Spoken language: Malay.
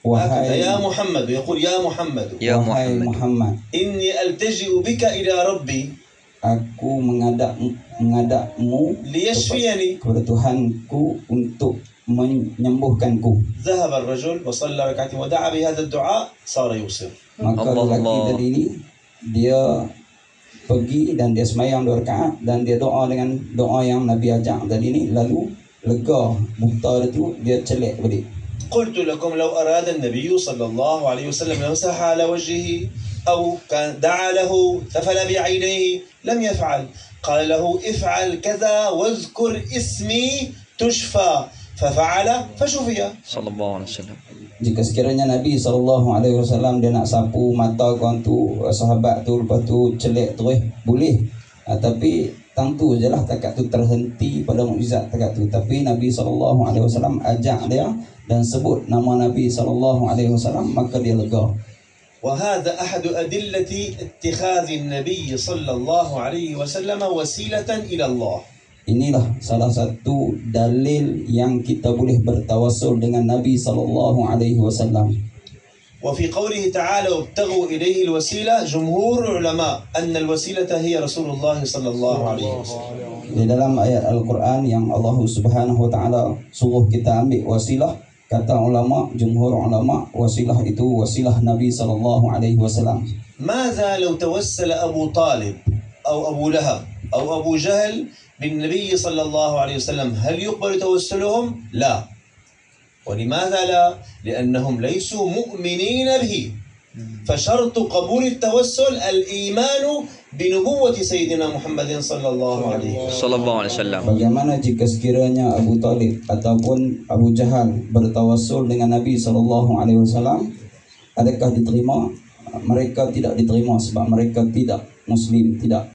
Wahai يا محمد، ويقول يا محمد Wahai Muhammad, إني ألتجئ بك إلى ربي aku menghadapmu ليشفيني. kepada Tuhanku untuk menyembuhkanku. ذهب الرجل وصلى ركعتين ودعا بهذا الدعاء صار يوصل. Maka lelaki tadi ini dia pergi dan dia sembahyang 2 rakaat dan dia doa dengan doa yang Nabi ajak tadi ini, lalu lega buta itu dia celak balik. قلت لكم لو أراد النبي صلى الله عليه وسلم يمسح على وجهه أو كان دعا له تفل بعينيه لم يفعل، قال له افعل كذا واذكر اسمي تشفى، ففعل فشفي صلى الله عليه وسلم. Jika sekiranya Nabi SAW dia nak sapu mata kawan tu, sahabat tu, lepas tu celak terus, boleh. Tapi tentu je lah takat tu terhenti pada mukjizat takat tu. Tapi Nabi SAW ajak dia dan sebut nama Nabi SAW, maka dia lega. وهذا أحد أدلة اتخاذ النبي صلى الله عليه وسلم وسيلة إلى الله. Inilah salah satu dalil yang kita boleh bertawassul dengan Nabi SAW. وفي قوله تعالى وابتغوا إليه الوسيلة، جمهور العلماء أن الوسيلة هي رسول الله صلى الله عليه وسلم. Di dalam ayat Al-Quran yang Allah Subhanahu Wa Taala suruh kita ambil wasilah, kata ulama, jumhur ulama, wasilah itu wasilah Nabi SAW. ماذا لو توسل أبو طالب أو أبو لهب أو أبو جهل بالنبي صلى الله عليه وسلم، هل يقبل توسلهم؟ لا. ولماذا لا؟ لأنهم ليسوا مؤمنين به. فشرط قبول التوسل الإيمان بنبوة سيدنا محمد صلى الله عليه وسلم. Bagaimana jika sekiranya Abu Talib ataupun Abu Jahal bertawassul dengan Nabi SAW, adakah diterima? Mereka tidak diterima sebab mereka tidak Muslim, tidak